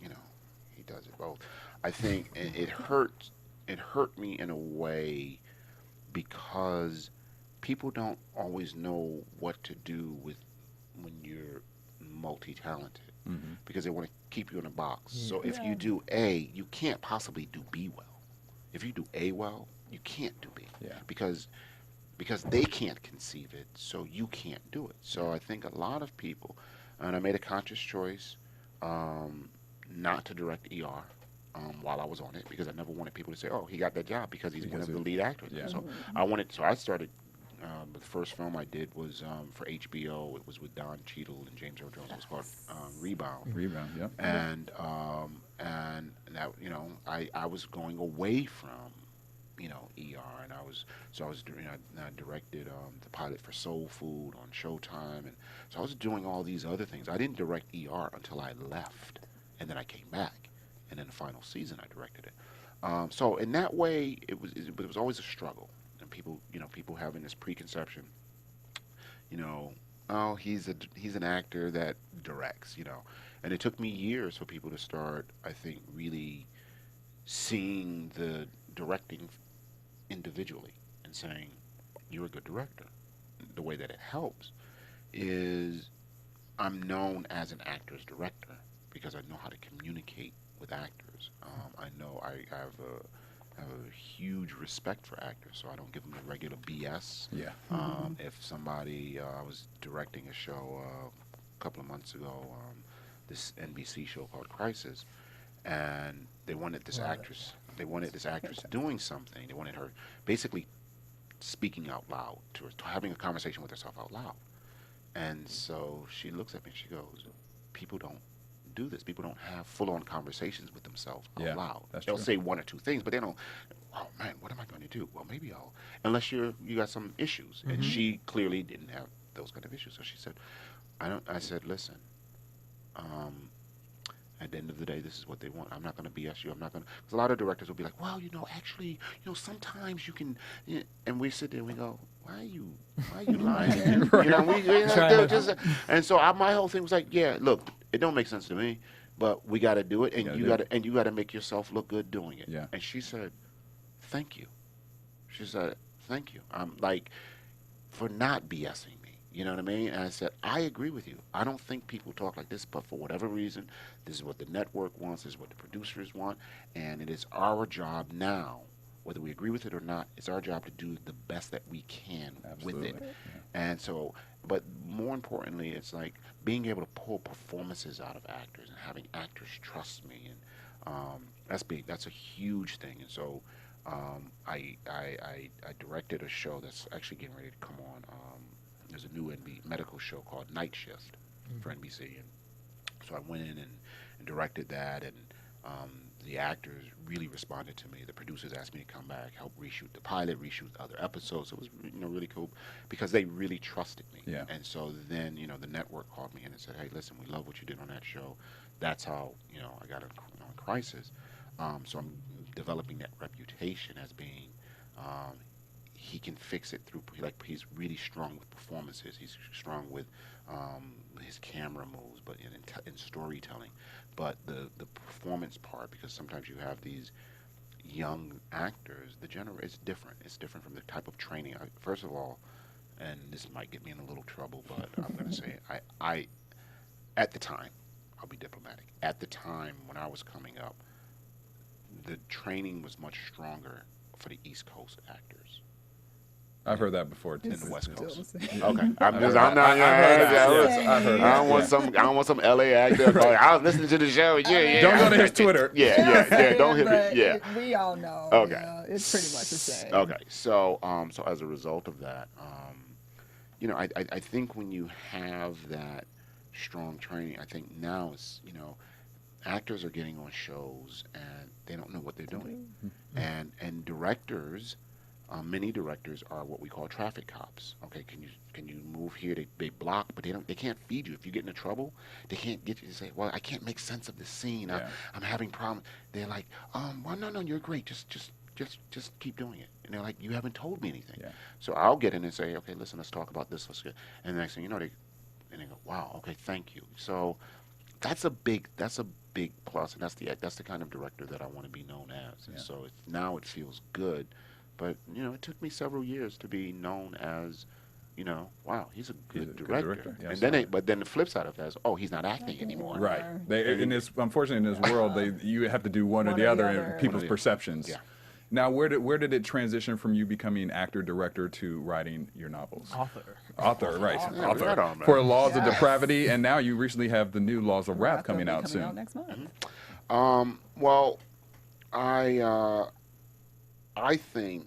he does it both. I think it hurt me in a way because people don't always know what to do when you're multi-talented, because they want to keep you in a box. So if you do A, you can't possibly do B well. If you do A well, you can't do B, because they can't conceive it, so you can't do it. So I think a lot of people, and I made a conscious choice not to direct ER while I was on it, because I never wanted people to say, oh, he got that job because he's one of the lead actors. Yeah. So I started. The first film I did was for HBO. It was with Don Cheadle and James Earl Jones. It was called Rebound. Rebound, yeah. And that I was going away from ER, and I directed the pilot for Soul Food on Showtime, and so I was doing all these other things. I didn't direct ER until I left, and then I came back, and then the final season I directed it. So in that way, it was always a struggle. And people having this preconception, oh, he's an actor that directs, and it took me years for people to start, I think, really seeing the directing individually and saying, you're a good director. The way that it helps is I'm known as an actor's director because I know how to communicate with actors. I know I have have a huge respect for actors, so I don't give them the regular BS. Yeah. If somebody, I was directing a show a couple of months ago, this NBC show called Crisis, and they wanted this actress. They wanted this actress doing something. They wanted her basically speaking out loud to her, having a conversation with herself out loud. And so she looks at me and she goes, "People don't do this. People don't have full-on conversations with themselves out loud. They'll say one or two things, but they don't. Oh man, what am I going to do? Well, maybe I'll. Unless you got some issues." And she clearly didn't have those kind of issues. So she said, I said, "Listen. At the end of the day, this is what they want. I'm not going to BS you. I'm not going to." Because a lot of directors will be like, "Well, actually, sometimes you can." And we sit there and we go, "Why are you lying?" And so my whole thing was like, "Yeah, look, it don't make sense to me, but we got to do it, and you got to make yourself look good doing it." Yeah. And she said, "Thank you." She said, "Thank you." I'm like, for not BSing me. You know what I mean? And I said, I agree with you. I don't think people talk like this, but for whatever reason, this is what the network wants, this is what the producers want, and it is our job now, whether we agree with it or not, it's our job to do the best that we can with it. Yeah. And so, but more importantly, it's like being able to pull performances out of actors and having actors trust me, and that's big. That's a huge thing. And so, I directed a show that's actually getting ready to come on. There's a new medical show called Night Shift for NBC, and so I went in and directed that, and the actors really responded to me. The producers asked me to come back, help reshoot the pilot, reshoot other episodes. So it was really cool because they really trusted me. Yeah. And so then the network called me in and said, "Hey, listen, we love what you did on that show." That's how I got on Crisis. So I'm developing that reputation as being. He can fix it through, he's really strong with performances. He's strong with his camera moves, but in storytelling. But the performance part, because sometimes you have these young actors, it's different. It's different from the type of training. First of all, and this might get me in a little trouble, but I'm going to say I at the time, I'll be diplomatic. At the time when I was coming up, the training was much stronger for the East Coast actors. I've heard that before too. In the West Coast. Okay. I don't want some LA actor. I was listening to the show. Yeah. Don't go to his Twitter. Yeah. Don't hit me. Yeah. We all know. Okay. It's pretty much the same. Okay. So as a result of that, I think when you have that strong training, I think now it's actors are getting on shows and they don't know what they're doing, and directors. Many directors are what we call traffic cops. Okay, can you move here? They block, but they can't feed you. If you get into trouble, they can't get you to say, "Well, I can't make sense of this scene. Yeah. I'm having problems." They're like, "Well, no, you're great. Just keep doing it." And they're like, "You haven't told me anything." Yeah. So I'll get in and say, "Okay, listen, let's talk about this. Let's get." And the next thing you know, they go, "Wow, okay, thank you." So that's a big plus, and that's the kind of director that I want to be known as. And so now it feels good. But it took me several years to be known as, wow, he's a good director. Yeah, and but then the flip side of that is, he's not acting anymore. Right. Unfortunately, in this world, you have to do one or the other in people's perceptions. Yeah. Now, where did it transition from you becoming actor, director to writing your novels? Author, right? Yeah, Author. right on, man. For Laws of Depravity, and now you recently have the new Laws of Rap coming out soon. Next month. Well, I think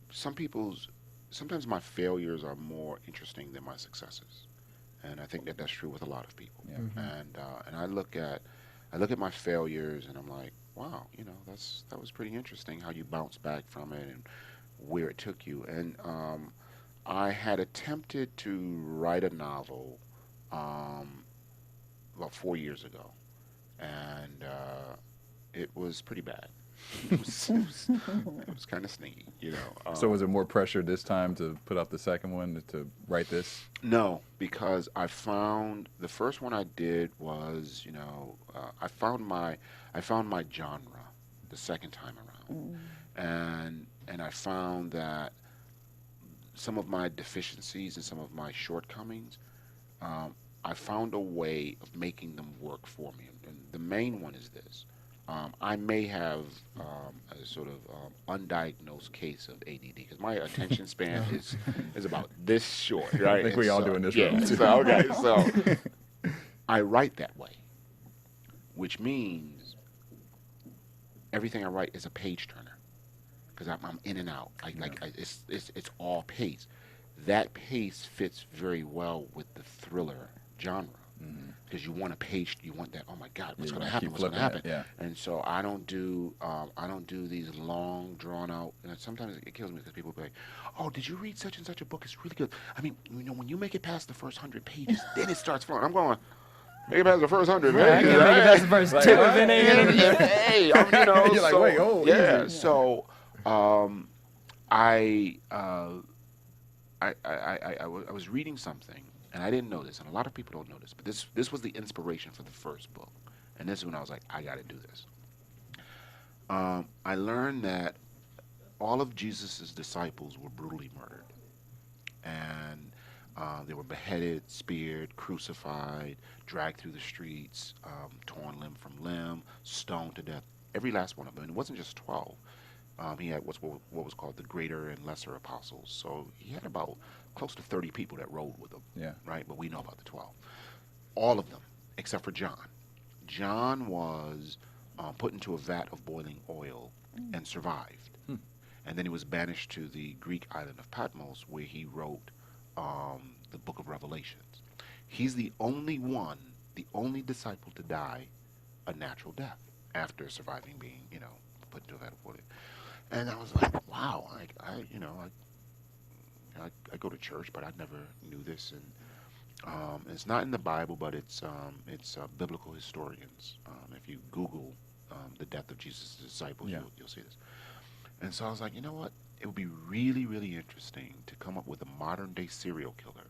sometimes my failures are more interesting than my successes, and I think that's true with a lot of people. Yeah. And I look at my failures and I'm like, wow, that was pretty interesting how you bounced back from it and where it took you. And I had attempted to write a novel about 4 years ago, and it was pretty bad. It was kind of sneaky, So was it more pressure this time to put out the second one, to write this? No, because I found the first one I did was, I found my genre the second time around, and I found that some of my deficiencies and some of my shortcomings, I found a way of making them work for me. And the main one is this: I may have a sort of undiagnosed case of ADD because my attention span is about this short, right? I think we all do in this room. Too. So, okay, so I write that way, which means everything I write is a page turner because I'm in and out. It's all pace. That pace fits very well with the thriller genre. Because you want a page, you want that. Oh my God, what's going to happen? What's going to happen? Yeah. And so I don't do these long, drawn out. And sometimes it kills me because people be like, "Oh, did you read such and such a book? It's really good." I mean, when you make it past the first 100 pages, then it starts flowing. I'm going. Make it past the first 100 pages. I can make it past the first two, and then hey, You're like, wait, oh, yeah. easy. So, I was reading something. And I didn't know this, and a lot of people don't know this, but this was the inspiration for the first book. And this is when I was like, I got to do this. I learned that all of Jesus' disciples were brutally murdered. And they were beheaded, speared, crucified, dragged through the streets, torn limb from limb, stoned to death. Every last one of them. And it wasn't just 12. He had what was called the greater and lesser apostles. So he had about close to 30 people that rode with him. Yeah. Right? But we know about the 12. All of them, except for John. John was put into a vat of boiling oil and survived. And then he was banished to the Greek island of Patmos, where he wrote the book of Revelations. He's the only one, the only disciple to die a natural death after surviving being, put into a vat of boiling. And I was like, wow, I go to church, but I never knew this. And it's not in the Bible, but it's biblical historians. If you Google the death of Jesus' disciples, you'll see this. And so I was like, you know what? It would be really, really interesting to come up with a modern-day serial killer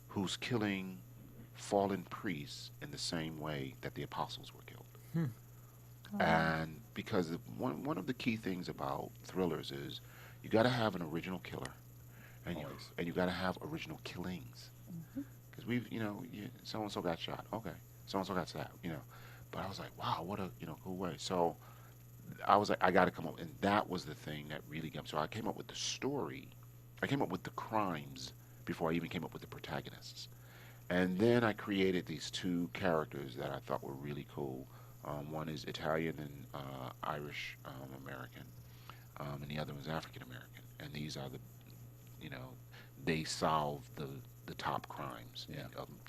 who's killing fallen priests in the same way that the apostles were killed. And because one of the key things about thrillers is you got to have an original killer, and you got to have original killings. Because we've, so and so got shot, okay, so and so got stabbed, But I was like, wow, what a cool way. So I was like, I got to come up, and that was the thing that really got me. So I came up with the story, I came up with the crimes before I even came up with the protagonists, and then I created these two characters that I thought were really cool. One is Italian and Irish American, and the other was African American. And these are they solve the top crimes,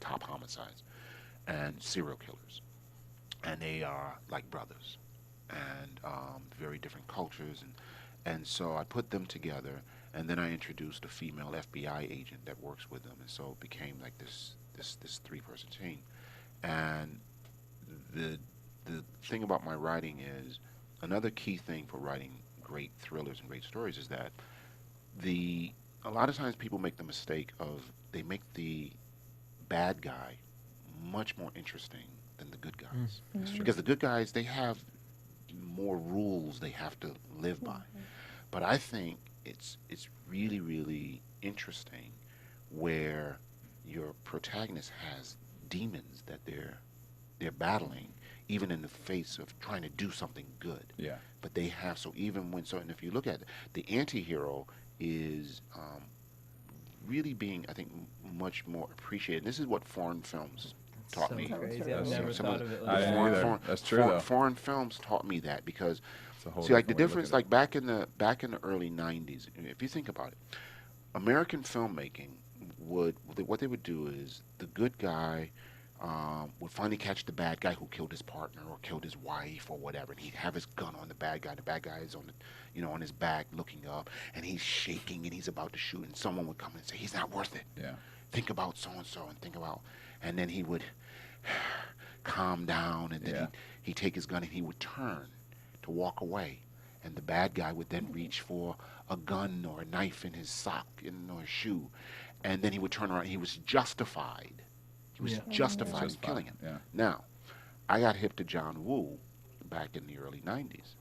top homicides, and serial killers. And they are like brothers, and very different cultures. And so I put them together, and then I introduced a female FBI agent that works with them. And so it became like this three-person team. And the thing about my writing is, another key thing for writing great thrillers and great stories is that a lot of times people make the mistake of they make the bad guy much more interesting than the good guys. Because the good guys, they have more rules they have to live by. But I think it's really, really interesting where your protagonist has demons that they're battling, even in the face of trying to do something good. Yeah. But they have, and if you look at it, the anti-hero is really being, I think, much more appreciated. And this is what foreign films taught me. Crazy. I've never Some thought of of it I like didn't that. either. That's true, though. Foreign films taught me that because, It's a whole see, like the different way to look difference, at like back in the early '90s, if you think about it, American filmmaking what they would do is the good guy would finally catch the bad guy who killed his partner or killed his wife or whatever, and he'd have his gun on the bad guy. The bad guy is on his back looking up, and he's shaking and he's about to shoot, and someone would come and say, "He's not worth it. Yeah. Think about so and so, and then he would calm down, and then he'd take his gun and he would turn to walk away, and the bad guy would then reach for a gun or a knife in his sock or his shoe, and then he would turn around. He was justified. He was justified in killing him. Yeah. Now, I got hip to John Woo back in the early '90s.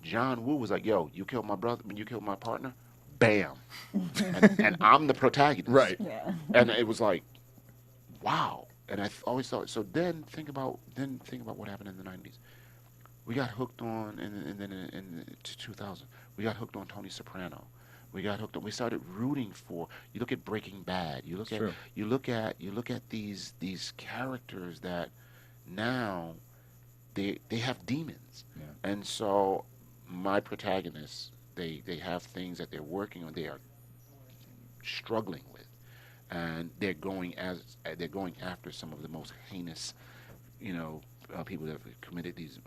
John Woo was like, "Yo, you killed my brother, you killed my partner, bam," and I'm the protagonist. Right. Yeah. And it was like, wow. And I always thought, so then think about what happened in the '90s. We got hooked on, and then in 2000, we got hooked on Tony Soprano. We got hooked on. We started rooting for. You look at Breaking Bad. You look at these characters that now they have demons, and so my protagonists they have things that they're working on. They are struggling with, and they're going after some of the most heinous, people that have committed these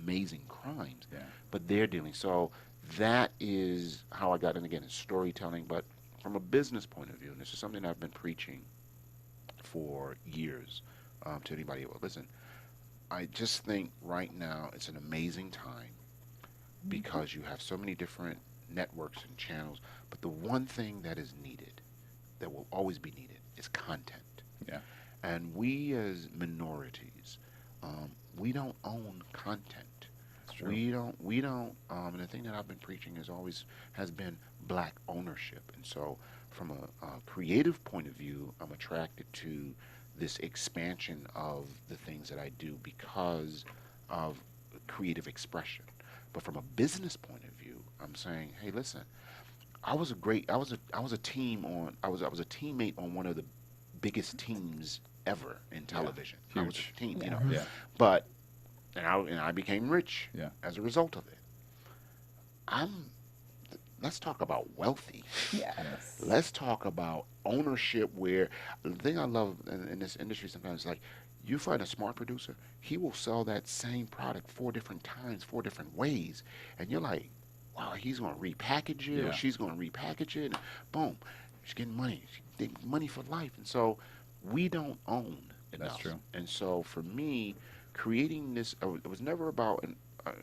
amazing crimes. Yeah. But they're dealing. So that is how I got in again in storytelling. But from a business point of view, and this is something I've been preaching for years to anybody who will listen. I just think right now it's an amazing time because you have so many different networks and channels. But the one thing that is needed, that will always be needed, is content. Yeah. And we as minorities, we don't own content. True. We don't. And the thing that I've been preaching has been black ownership. And so, from a creative point of view, I'm attracted to this expansion of the things that I do because of creative expression. But from a business point of view, I'm saying, hey, listen, I was a teammate on one of the biggest teams ever in television. Huge. I was a team, Yeah. But and I became rich Yeah. as a result of it. Let's talk about wealthy. Yes. Let's talk about ownership. Where the thing I love in this industry sometimes is like, you find a smart producer, he will sell that same product 4 different times, 4 different ways, and you're like, wow, he's going to repackage it, Yeah. or she's going to repackage it, and boom, she's getting money. She's getting money for life, and so we don't own enough. That's true. And so for me, creating this, it was never about,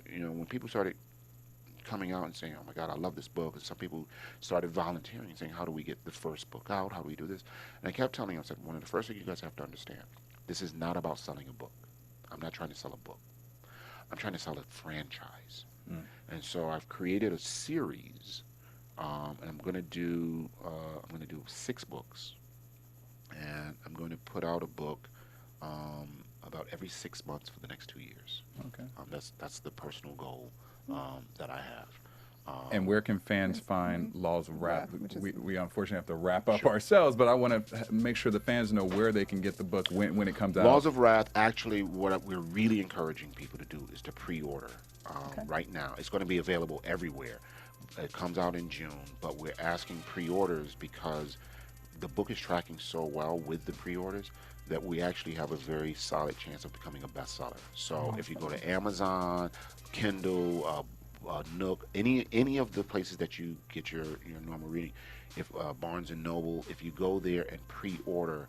when people started coming out and saying, oh my God, I love this book, and some people started volunteering, saying, how do we get the first book out? How do we do this? And I kept telling them, I said, one of the first things you guys have to understand, this is not about selling a book. I'm not trying to sell a book. I'm trying to sell a franchise. And so I've created a series, and I'm going to do 6 books, and I'm going to put out a book about every 6 months for the next 2 years. Okay. That's the personal goal that I have. And where can fans find Laws of Rap? Which is- We unfortunately have to wrap up ourselves, but I want to make sure the fans know where they can get the book when it comes out. Laws of Wrath, actually, what we're really encouraging people to do is to pre-order right now. It's going to be available everywhere. It comes out in June, but we're asking pre-orders because the book is tracking so well with the pre-orders that we actually have a very solid chance of becoming a bestseller. So if you go to Amazon, Kindle, Nook, any of the places that you get your normal reading, if Barnes and Noble, if you go there and pre-order,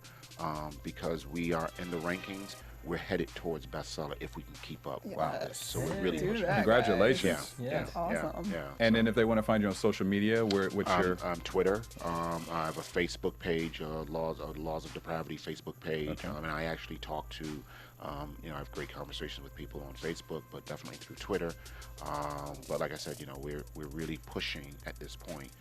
because we are in the rankings, we're headed towards bestseller if we can keep up. Wow, Yes. so we're really Do pushing. that, Congratulations. Yeah, Yes. Awesome. yeah. And then if they want to find you on social media, what's your... Twitter. I have a Facebook page, Laws of Depravity Facebook page, Okay. and I actually talk to, I have great conversations with people on Facebook, but definitely through Twitter. But like I said, we're really pushing at this point,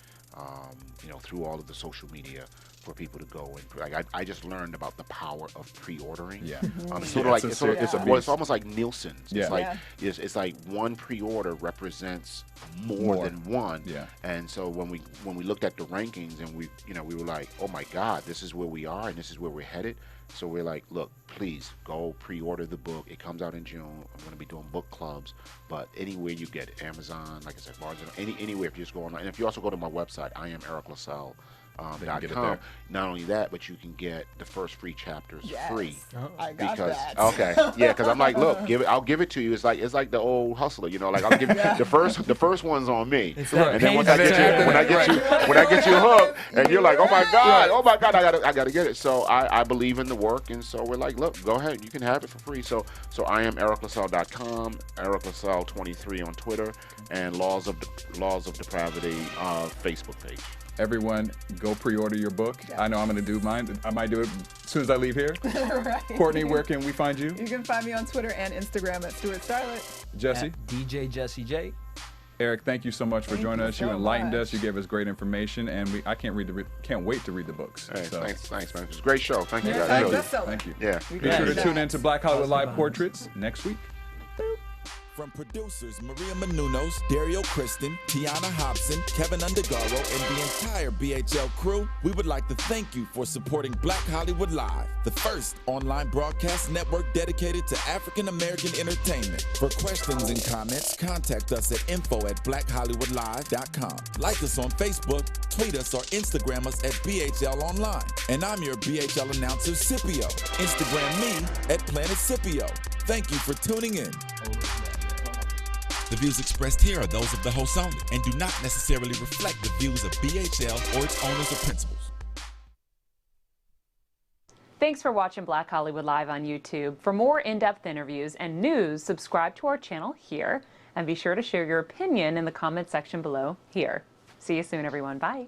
through all of the social media for people to go and like I just learned about the power of pre-ordering. Yeah. It's Yeah, sort of it's a well, it's beast. almost like Nielsen's. Yeah. It's like Yeah. it's like one pre-order represents more than one. Yeah. And so when we looked at the rankings and we were like, oh my God, this is where we are and this is where we're headed. So we're like, look, please go pre-order the book. It comes out in June. I'm going to be doing book clubs, but anywhere you get it, Amazon, like I said, Barnes & Noble, anywhere if you just go online. And if you also go to my website, I am Eriq La Salle. They can get it .com. there. Not only that, but you can get the first free chapters free. I got Because that. okay, yeah, because I'm like, look, I'll give it to you. It's like the old hustler, like I'll give you the first one's on me, It's that and then once I payback. get you hooked, and you're like, oh my god, I gotta get it. So I believe in the work, and so we're like, look, go ahead, you can have it for free. So I am EriqLaSalle.com, Eriq La Salle 23 on Twitter, and Laws of Depravity Facebook page. Everyone, go pre-order your book. Yes. I know I'm going to do mine. I might do it as soon as I leave here. Right. Courtney, where can we find you? You can find me on Twitter and Instagram at Stewart Starlet. Jesse? At DJ Jesse J. Eriq, thank you so much for Thank joining you us. You so enlightened us. much. You gave us great information, and I can't wait to read the books. Hey, So, thanks, man. It was a great show. Thank you Yeah, guys. thank Really. you. Thank you. Yeah. We Be got sure to that. tune in to Black Hollywood Live Portraits next week. From producers Maria Menounos, Derrial Christon, Tiana Hobson, Kevin Undergaro, and the entire BHL crew, we would like to thank you for supporting Black Hollywood Live, the first online broadcast network dedicated to African American entertainment. For questions and comments, contact us at info@blackhollywoodlive.com. Like us on Facebook, tweet us, or Instagram us at BHL Online. And I'm your BHL announcer, Scipio. Instagram me at Planet Scipio. Thank you for tuning in. The views expressed here are those of the hosts only and do not necessarily reflect the views of BHL or its owners or principals. Thanks for watching Black Hollywood Live on YouTube. For more in-depth interviews and news, subscribe to our channel here, and be sure to share your opinion in the comment section below here. See you soon, everyone. Bye.